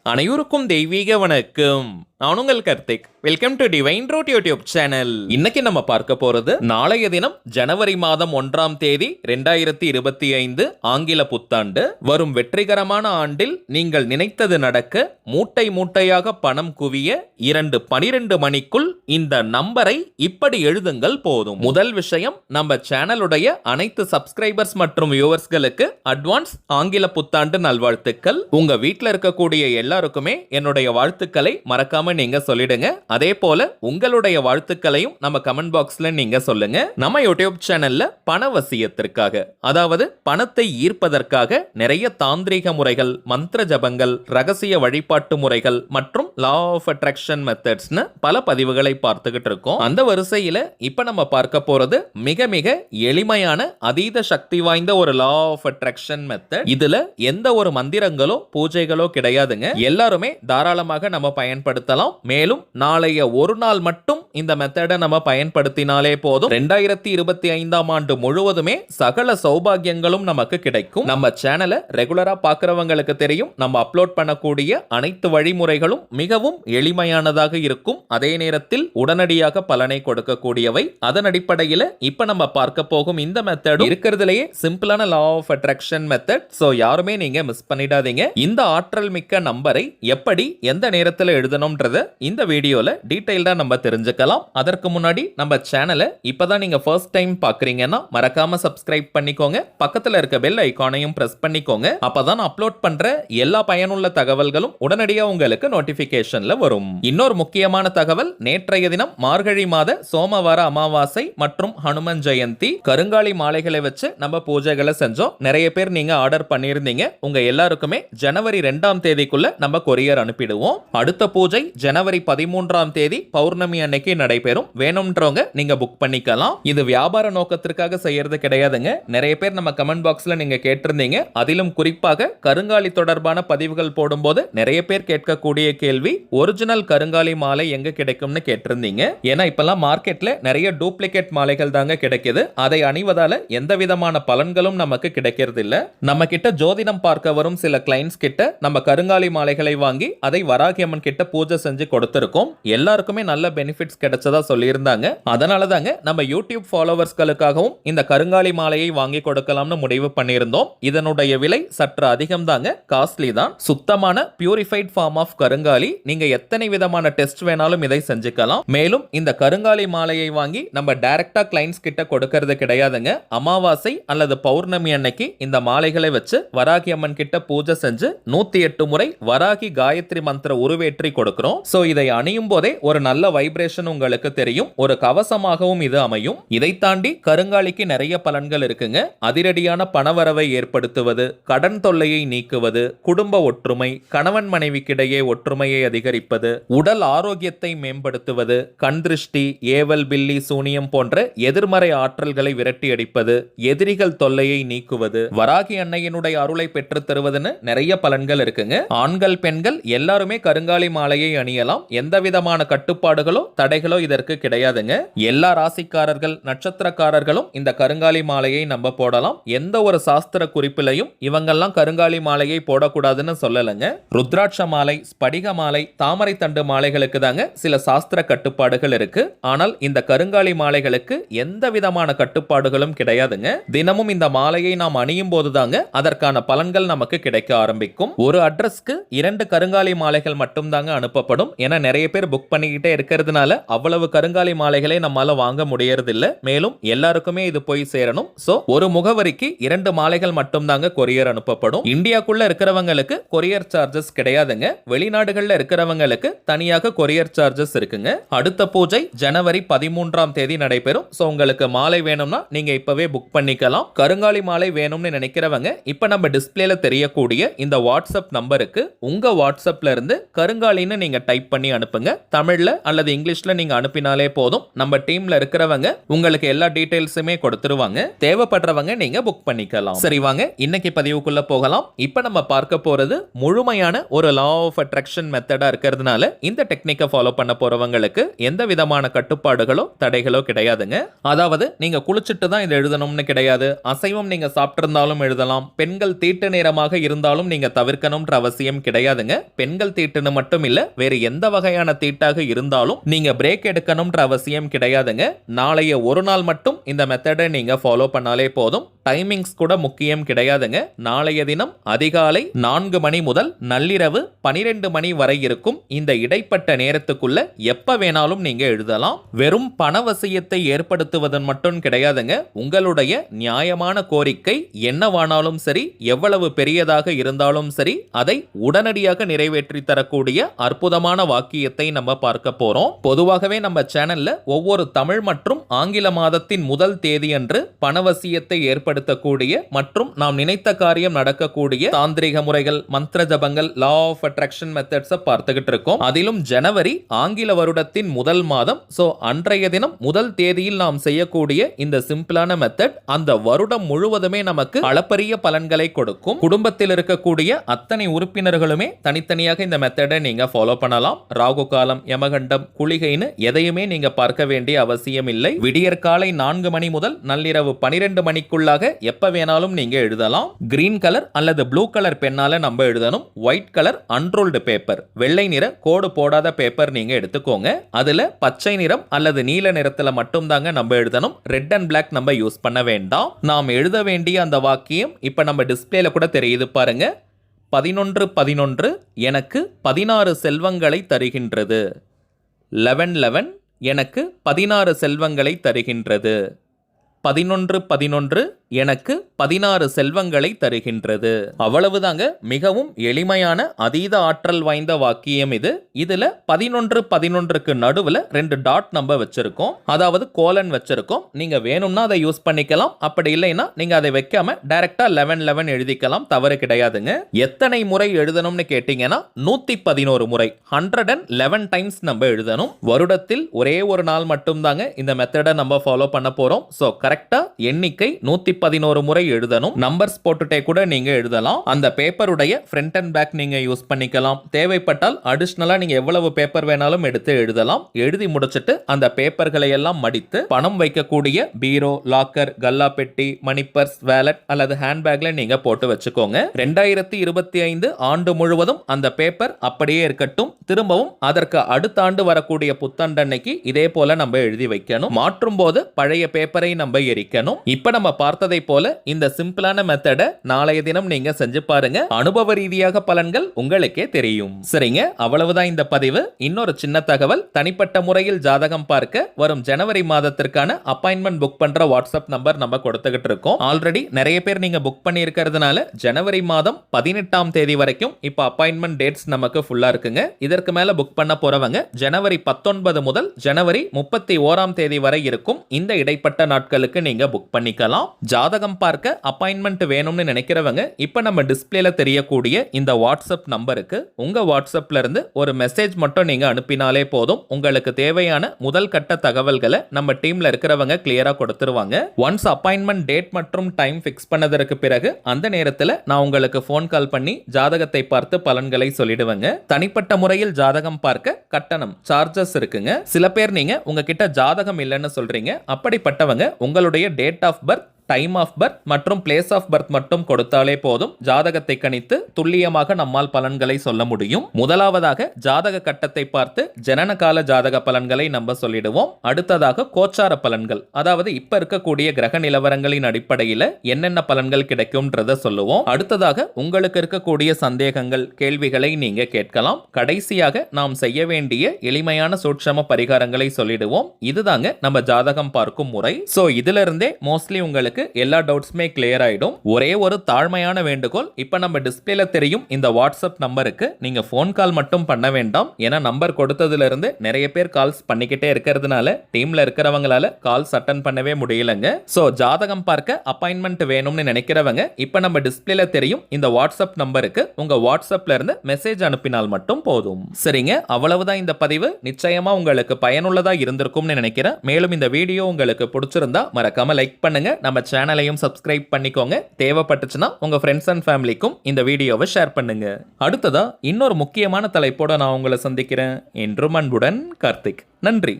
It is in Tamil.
அனைவருக்கும் தெய்வீக வணக்கம். நான் உங்கள் Karthik. Welcome to Divine Root YouTube channel. இன்னைக்கு நம்ம பார்க்க போறது நாளைய தினம் ஜனவரி மாதம் 1ஆம் தேதி 2025 ஆங்கில புத்தாண்டு. வரும் வெற்றிகரமான ஆண்டில் நீங்கள் நினைத்தது நடக்க மூட்டை மூட்டையாக பணம் குவிய 12 மணிக்குள் இந்த நம்பரை இப்படி எழுதுங்கள் போதும். முதல் விஷயம், நம்ம சேனலுடைய அனைத்து சப்ஸ்கிரைபர்ஸ் மற்றும் வியூவர்ஸ்களுக்கு அட்வான்ஸ் ஆங்கில புத்தாண்டு நல்வாழ்த்துக்கள். உங்க வீட்டில் இருக்கக்கூடிய எல்லாருக்குமே என்னுடைய வாழ்த்துக்களை மறக்காம நீங்க சொல்லிடுங்க. அதே போல உங்களுடைய வாழ்த்துக்களையும் நம்ம கமெண்ட் பாக்ஸ்ல நீங்க சொல்லுங்க. நம்ம யூடியூப் சேனல்ல பணவசியத்திற்காக, அதாவது பணத்தை ஈர்ப்பதற்காக நிறைய தாந்திரீக முறைகள், மந்திர ஜபங்கள், ரகசிய வழிபாட்டு முறைகள் மற்றும் லா ஆஃப் அட்ராக்ஷன் மெத்தட்ஸ்னு பல பதிவுகளை பார்த்துக்கிட்டு இருக்கோம். அந்த வரிசையில இப்ப நம்ம பார்க்க போறது மிக மிக எளிமையான அதீத சக்தி வாய்ந்த ஒரு லா ஆஃப் அட்ராக்ஷன் மெத்தட். இதுல எந்த ஒரு மந்திரங்களோ பூஜைகளோ கிடையாதுங்க. எல்லாருமே தாராளமாக நம்ம பயன்படுத்தலாம். மேலும் நாளைய ஒரு நாள் மட்டும் இந்த மெத்தடை நம்ம பயன்படுத்தினாலே போதும். 2025ஆம் ஆண்டு முழுவதுமே சகல சௌபாகியங்களும் நமக்கு கிடைக்கும். நம்ம சேனலை ரெகுலரா பார்க்கிறவங்களுக்கு தெரியும், நம்ம அப்லோட் பண்ணக்கூடிய அனைத்து வழிமுறைகளும் மிகவும் எளிமையானதாக இருக்கும். அதே நேரத்தில் உடனடியாக பலனை கொடுக்கக்கூடியவை. அதன் அடிப்படையில் இப்ப நம்ம பார்க்க போகும் இந்த மெத்தட் இருக்கிறதுலேயே சிம்பிளான law of attraction method. So யாருமே நீங்க மிஸ் பண்ணிடாதீங்க. இந்த ஆற்றல் மிக்க நம்பரை எப்படி எந்த நேரத்தில் எழுதணும்ன்றத இந்த வீடியோல டீடைல்டா நம்ம தெரிஞ்சுக்கலாம். அதற்கு முன்னாடி நம்ம சேனலை இப்பதான் நீங்க ஃபர்ஸ்ட் டைம் பாக்குறீங்கன்னா மறக்காம சப்ஸ்கிரைப் பண்ணிக்கோங்க. பக்கத்துல இருக்க பெல் ஐகானையும் பிரஸ் பண்ணிக்கோங்க. அப்பதான் அப்லோட் பண்ற எல்லா பயனுள்ள தகவல்களும் உடனடியா உங்களுக்கு நோட்டிபிகேஷன்ல வரும். இன்னொரு முக்கியமான தகவல், நேற்றைய தினம் மார்கழி மாத சோமவார அமாவாசை மற்றும் ஹனுமன் ஜெயந்தி கருங்காலி மாலைகளை வச்சு நம்ம பூஜைகளை செஞ்சோம். நிறைய பேர் நீங்க ஆர்டர் பண்ணியிருந்தீங்க. உங்க எல்லாருக்குமே ஜனவரி 2ஆம் தேதிக்குள்ள நம்ம கொரியர் அனுப்பிடுவோம். அடுத்த பூஜை ஜனவரி 13ஆம் தேதி பௌர்ணமி அன்னைக்கு நடைபெறும். வேணும்ன்றவங்க நீங்க புக் பண்ணிக்கலாம். இது வியாபார நோக்கத்திற்காக செய்யறது கிடையாதுங்க. நிறைய பேர் நம்ம கமெண்ட் பாக்ஸ்ல நீங்க கேட்டிருந்தீங்க. அதிலும் குறிப்பாக கருங்காலி தொடர்பான பதிவுகள் போடும்போது நிறைய பேர் கேட்கக்கூடிய கேள்வி, ஒரிஜினல் கருங்காலி மாலை எங்க கிடைக்கும்னு கேட்டிருந்தீங்க. ஏன்னா இப்பெல்லாம் மார்க்கெட்ல நிறைய டூப்ளிகேட் மாலைகள் தாங்க கிடைக்குது. அதை அணிவதால எந்த விதமான பலன்களும் நமக்கு கிடைக்கிறது இல்ல. நம்ம கிட்ட ஜோதிடம் பார்க்க வரும் சில கிளைண்ட்ஸ் கிட்ட நம்ம கருங்காலி மாலைகளை வாங்கி அதை வராகி அம்மன் கிட்ட பூஜை செஞ்சு கொடுத்திருக்கோம். எல்லாருக்குமே நல்ல பெனிஃபிட்ஸ் கிடைச்சதா சொல்லியிருந்தாங்க. அதனால தாங்க நம்ம யூடியூப் ஃபாலோவர்ஸ்களுக்காகவும் இந்த கருங்காலி மாலையை வாங்கி கொடுக்கலாம்னு முடிவு பண்ணியிருந்தோம். இதனுடைய விலை சற்று அதிகம் தாங்க, காஸ்ட்லி தான். சுத்தமான பியூரிஃபைட் ஃபார்ம் ஆஃப் கருங்காலி. நீங்க எத்தனை விதமான டெஸ்ட் வேணாலும் இதை செஞ்சுக்கலாம். மேலும் இந்த கருங்காலி மாலையை வாங்கி நம்ம டைரக்டா கிளைண்ட்ஸ் கிட்ட கொடுக்கறது கிடையாதுங்க. அமாவாசை அல்லது பௌர்ணமி அன்னைக்கு இந்த மாலைகளை வச்சு வராகி அம்மன் கிட்ட பூஜை செஞ்சு 108 முறை வராகி காயத்ரி மந்திர உருவேற்றி கொடுக்கிறோம். சோ இதை அணியும் போதே ஒரு நல்ல வைப்ரேஷன் உங்களுக்கு தெரியும். ஒரு கவசமாகவும் இது அமையும். இதை தாண்டி கருங்காலிக்கு நிறைய பலன்கள் இருக்குங்க. அதிரடியான பணவரவை ஏற்படுத்துவது, கடன் தொல்லையை நீக்குவது, குடும்ப ஒற்றுமை, கணவன் மனைவிக்கிடையே ஒற்றுமையை அதிகரிப்பது, உடல் ஆரோக்கியத்தை மேம்படுத்துவது, கண் திருஷ்டி, ஏவல், பில்லி, சூனியம் போன்ற எதிர்மறை ஆற்றல்களை விரட்டி அடிப்பது, எதிரிகள் தொல்லையை நீக்குவது, வராகி அன்னையினுடைய அருளை பெற்று தருவதுன்னு நிறைய பலன்கள் இருக்குங்க. ஆண்கள் பெண்கள் எல்லாருமே கருங்காலி மாலையை அணியலாம். எந்த விதமான கட்டுப்பாடுகளோ தடைகளோ இதற்கு கிடையாதுங்க. எல்லா ராசிக்காரர்கள் நட்சத்திரக்காரர்களும் இந்த கருங்காலி மாலையை நம்ம போடலாம். எந்த ஒரு சாஸ்திர குறிப்பிலையும் இவங்கெல்லாம் கருங்காலி மாலையை போடக்கூடாதுன்னு சொல்லலைங்க. ருத்ராட்ச மாலை, ஸ்படிக மாலை, தாமரை தண்டு மாலைகளுக்கு தாங்க சில சாஸ்திர கட்டுப்பாடுகள் இருக்கு. ஆனால் இந்த கருங்காலி மாலைகளுக்கு எந்த விதமான கட்டுப்பாடுகளும் கிடையாதுங்க. தினமும் இந்த மாலையை நாம் அணியும் போது தாங்க அதற்கான பலன்கள் நமக்கு கிடைக்க ஆரம்பிக்கும். ஒரு அட்ரஸ்க்கு 2 கருங்காலி மாலைகள் மட்டும் தாங்க அனுப்பப்படும். ஏன்னா நிறைய பேர் புக் பண்ணிக்கிட்டே இருக்கிறதுனால அவ்வளவு கருங்காலி மாலைகளை நம்மால வாங்க முடியறது இல்ல. மேலும் எல்லாருக்குமே இது போய் சேரணும். சோ ஒரு முகவரிக்கு 2 மாலைகள் மட்டும் தாங்க கொரியர் அனுப்பப்படும். இந்தியாக்குள்ள இருக்கிறவங்களுக்கு கொரியர் சார்ஜஸ் கிடையாதுங்க. வெளிநாடுகள்ல இருக்கிறவங்களுக்கு தனியாக கொரியர் சார்ஜஸ் இருக்குங்க. அடுத்த பூஜை ஜனவரி 13ஆம் தேதி நடைபெறும். சோ உங்களுக்கு மாலை வேணும்னா நீங்க இப்பவே புக் பண்ணிக்கலாம். கருங்காலி மாலை வேணும்னு நினைக்கிறவங்க இப்ப நம்ம டிஸ்பிளேல தெரியக்கூடிய இந்த வாட்ஸ்அப் நம்பருக்கு உங்க வாட்ஸ்அப்ல இருந்து கருங்காலின்னு நீங்க டைப் பண்ணி அனுப்புங்க. தமிழ்ல அல்லது இங்கிலீஷ்ல நீங்க அனுப்பினாலே போதும், நம்ம டீம்ல இருக்கிறவங்க உங்களுக்கு எல்லா டீடைல்ஸுமே கொடுத்துருவாங்க. தேவைப்படுறவங்க நீங்க புக் பண்ணிக்கலாம். சரி வாங்க இன்னைக்கு பதிவுக்குள்ள போகலாம். இப்ப நம்ம பார்க்க போறது முழுமையான ஒரு லா ஆஃப் அட்ராக்ஷன் மெத்தடா இருக்கிறதுனால இந்த டெக்னிக்கை ஃபாலோ பண்ண போறவங்களுக்கு எந்த விதமான கட்டுப்பாடுகளோ தடைகளோ கிடையாதுங்க. அதாவது நீங்க குளிச்சுட்டு தான் இதை எழுதணும்னு கிடையாது. அசைவம் நீங்க சாப்பிட்டிருந்தாலும் எழுதலாம். பெண்கள் தீட்டு நேரமாக இருந்தாலும் நீங்க தவிர்க்கணும்ன்ற அவசியம் கிடையாதுங்க. பெண்கள் தீட்டுன்னு மட்டும் இல்ல, வேறு எந்த வகையான தீட்டாக இருந்தாலும் நீங்க பிரேக் எடுக்கணும்ன்ற அவசியம் கிடையாதுங்க. நாளைய ஒரு நாள் மட்டும் இந்த மெத்தடை நீங்க ஃபாலோ பண்ணாலே போதும். டைமிங்ஸ் கூட முக்கியம் கிடையாதுங்க. நாளைய தினம் அதிகாலை 4 மணி முதல் நள்ளிரவு 12 மணி வரை இருக்கும் இந்த இடைப்பட்ட நேரத்துக்குள்ள எப்ப வேணாலும் நீங்க எழுதலாம். வெறும் பணவசியத்தை ஏற்படுத்துவதன் மட்டும் கிடையாதுங்க. உங்களுடைய நியாயமான கோரிக்கை என்னவானாலும் சரி, எவ்வளவு பெரியதாக இருந்தாலும் சரி, அதை உடனடியாக நிறைவேற்றி தரக்கூடிய அற்புதமான வாக்கியத்தை நம்ம பார்க்க போறோம். பொதுவாகவே நம்ம சேனல்ல ஒவ்வொரு தமிழ் மற்றும் ஆங்கில மாதத்தின் முதல் தேதி அன்று பணவசியத்தை ஏற்படுத்தக்கூடிய மற்றும் நாம் நினைத்த காரியம் நடக்கக்கூடிய தாந்திரிக முறைகள், மந்திர ஜபங்கள், லா ஆஃப் அட்ராக்ஷன் மெத்தட்ஸ் பார்த்துக்கிட்டு இருக்கோம். அதிலும் ஜனவரி ஆங்கில வருடத்தின் முதல் மாதம். சோ அன்றைய தினம் முதல் தேதியில் நாம் செய்யக்கூடிய இந்த சிம்பிளான மெத்தட் அந்த வருடம் முழுவதுமே நமக்கு அளப்பரிய பலன்களை கொடுக்கும். குடும்பத்தில் இருக்கக்கூடிய அத்தனை உறுப்பினர்களுமே தனித்தனியாக இந்த மெத்தடை நீங்க ஃபாலோ பண்ணலாம். ராகு காலம், யமகண்டம், குளிகைன்னு எதையுமே நீங்க பார்க்க வேண்டிய அவசியம் இல்லை. விடியற் காலை 4 மணி முதல் நள்ளிரவு 12 மணிக்குள்ளாக எப்ப வேணாலும் நீங்க எழுதலாம். கிரீன் கலர் அல்லது ப்ளூ கலர் பெண்ணால நம்ம எழுதணும். ஒயிட் கலர் அன்ரோல்டு பேப்பர், வெள்ளை நிற கோடு போடாத பேப்பர் நீங்க எடுத்துக்கோங்க. அதுல பச்சை நிறம் அல்லது நீல நிறத்துல மட்டும் தாங்க நம்ம எழுதணும். ரெட் அண்ட் பிளாக் நம்ம யூஸ் பண்ண வேண்டாம். நாம் எழுத வேண்டிய அந்த வாக்கியம் இப்ப நம்ம டிஸ்பிளேல கூட தெரியுது பாருங்க. 11 எனக்கு 16 செல்வங்களை தருகின்றது. 11 எனக்கு 16 செல்வங்களை தருகின்றது. 11 எனக்கு 16 செல்வங்களை தருகின்றது. அவ்வளவுதாங்க. மிகவும் எளிமையான அதீத ஆற்றல் வாய்ந்த வாக்கியம் இது. இதுல 11க்கு நடுவுல 2 டாட் நம்ம வச்சிருக்கோம், அதாவது கோலன் வச்சிருக்கோம். நீங்க வேணும்னா அதை யூஸ் பண்ணிக்கலாம். அப்படி இல்லைன்னா நீங்க அதை வைக்காம டைரக்டா 11 எழுதிக்கலாம், தவறு கிடையாதுங்க. எத்தனை முறை எழுதணும்னு கேட்டீங்கன்னா 111 முறை, 111 டைம்ஸ் நம்ம எழுதணும். வருடத்தில் ஒரே ஒரு நாள் மட்டும் தாங்க இந்த மெத்தடை நம்ம ஃபாலோ பண்ண போறோம். சோ கரெக்டா எண்ணிக்கை 111 முறை எழுதணும். நம்பர்ஸ் போட்டுட்டே கூட நீங்க எழுதலாம். அந்த பேப்பருடைய ஃப்ரண்ட் அண்ட் பேக் நீங்க யூஸ் பண்ணிக்கலாம். தேவைப்பட்டால் அடிஷனலா நீங்க எவ்வளவு பேப்பர் வேணாலும் எடுத்து எழுதலாம். எழுதி முடிச்சிட்டு அந்த பேப்பர்களை எல்லாம் மடித்து பணம் வைக்கக்கூடிய பீரோ, லாக்கர், கல்லா பெட்டி, மணி பர்ஸ், வேலட் அல்லது ஹேண்ட்பேக்ல நீங்க போட்டு வச்சுக்கோங்க. 2025 ஆண்டு முழுவதும் அந்த பேப்பர் அப்படியே இருக்கட்டும். திரும்பவும் அதற்கு அடுத்த ஆண்டு வரக்கூடிய புத்தாண்டன்னைக்கு இதே போல நம்ம எழுதி வைக்கணும். மாற்றும் போது பழைய பேப்பரை நம்ம எரிக்கணும். இப்ப நம்ம பார்த்ததை போல இந்த சிம்பிளான மெத்தடை நாளைய தினம் நீங்க செஞ்சு பாருங்க. அனுபவ ரீதியாக பலன்கள் உங்களுக்கே தெரியும். சரிங்க, அவ்வளவுதான் இந்த பதிவு. இன்னொரு சின்ன தகவல், தனிப்பட்ட முறையில் ஜாதகம் பார்க்க வரும் ஜனவரி மாதத்திற்கான அப்பாயின்மெண்ட் புக் பண்ற வாட்ஸ்அப் நம்பர் நம்ம கொடுத்துக்கிட்டு இருக்கோம். ஆல்ரெடி நிறைய பேர் நீங்க புக் பண்ணி இருக்கிறதுனால ஜனவரி மாதம் 18ஆம் தேதி வரைக்கும் இப்ப அப்பாயின்மெண்ட் டேட்ஸ் நமக்கு ஃபுல்லா இருக்குங்க. இதற்கு மேல புக் பண்ண போறவங்க ஜனவரி 19 முதல் ஜனவரி 31ஆம் தேதி வரை இருக்கும் இந்த இடைப்பட்ட நாட்களுக்கு நீங்க புக் பண்ணிக்கலாம். ஜாதகம் பார்க்க அப்பாயின்மெண்ட் வேணும்னு நினைக்கிறவங்க இப்ப நம்ம டிஸ்பிளேல தெரியக்கூடிய இந்த வாட்ஸ்அப் நம்பருக்கு உங்க வாட்ஸ்அப்ல இருந்து ஒரு மெசேஜ் மட்டும் நீங்க அனுப்பினாலே போதும். உங்களுக்கு தேவையான முதல் கட்ட தகவல்களை நம்ம டீம்ல இருக்கிறவங்க கிளியரா கொடுத்துருவாங்க. ஒன்ஸ் அப்பாயின்மெண்ட் டேட் மற்றும் டைம் ஃபிக்ஸ் பண்ணதற்கு பிறகு அந்த நேரத்துல நான் உங்களுக்கு போன் கால் பண்ணி ஜாதகத்தை பார்த்து பலன்களை சொல்லிடுவேங்க. தனிப்பட்ட முறையில் ஜாதகம் பார்க்க கட்டணம், சார்ஜஸ் இருக்குங்க. சில பேர் நீங்க உங்ககிட்ட ஜாதகம் இல்லைன்னு சொல்றீங்க. அப்படிப்பட்டவங்க உங்களுடைய date of birth, time of birth மற்றும் பிளேஸ் ஆஃப் பர்த் மட்டும் கொடுத்தாலே போதும். ஜாதகத்தை கணித்து துல்லியமாக நம்மால் பலன்களை சொல்ல முடியும். முதலாவதாக ஜாதக கட்டத்தை பார்த்து ஜனன கால ஜாதக பலன்களை நம்ம சொல்லிடுவோம். அடுத்ததாக கோச்சார பலன்கள், அதாவது இப்ப இருக்கக்கூடிய கிரக நிலவரங்களின் அடிப்படையில் என்னென்ன பலன்கள் கிடைக்கும்ன்றத சொல்லுவோம். அடுத்ததாக உங்களுக்கு இருக்கக்கூடிய சந்தேகங்கள், கேள்விகளை நீங்க கேட்கலாம். கடைசியாக நாம் செய்ய வேண்டிய எளிமையான சூட்சம பரிகாரங்களை சொல்லிடுவோம். இதுதாங்க நம்ம ஜாதகம் பார்க்கும் முறை. சோ இதுல இருந்தே மோஸ்ட்லி உங்களுக்கு உங்களுக்கு எல்லா டவுட்ஸுமே கிளியர் ஆயிடும். ஒரே ஒரு தாழ்மையான வேண்டுகோள், இப்ப நம்ம டிஸ்பிளேல தெரியும் இந்த வாட்ஸ்அப் நம்பருக்கு நீங்க ஃபோன் கால் மட்டும் பண்ண வேண்டாம். ஏன்னா நம்பர் கொடுத்ததுல இருந்து நிறைய பேர் கால்ஸ் பண்ணிக்கிட்டே இருக்கிறதுனால டீம்ல இருக்கிறவங்களால கால்ஸ் அட்டன் பண்ணவே முடியலங்க. சோ ஜாதகம் பார்க்க அப்பாயின்மெண்ட் வேணும்னு நினைக்கிறவங்க இப்ப நம்ம டிஸ்பிளேல தெரியும் இந்த வாட்ஸ்அப் நம்பருக்கு உங்க வாட்ஸ்அப்ல இருந்து மெசேஜ் அனுப்பினால் மட்டும் போதும். சரிங்க, அவ்வளவுதான் இந்த பதிவு. நிச்சயமா உங்களுக்கு பயனுள்ளதா இருந்திருக்கும்னு நினைக்கிறேன். மேலும் இந்த வீடியோ உங்களுக்கு பிடிச்சிருந்தா மறக்காம லைக் பண்ணுங்க, நம்ம சேனலையும் சப்ஸ்கிரைப் பண்ணிக்கோங்க. தேவைப்பட்டுச்சுன்னா உங்க ஃப்ரெண்ட்ஸ் அண்ட் ஃபேமிலிக்கும் இந்த வீடியோவை ஷேர் பண்ணுங்க. அடுத்ததா இன்னொரு முக்கியமான தலைப்போட நான் உங்களை சந்திக்கிறேன். என்றும் அன்புடன் கார்த்திக். நன்றி.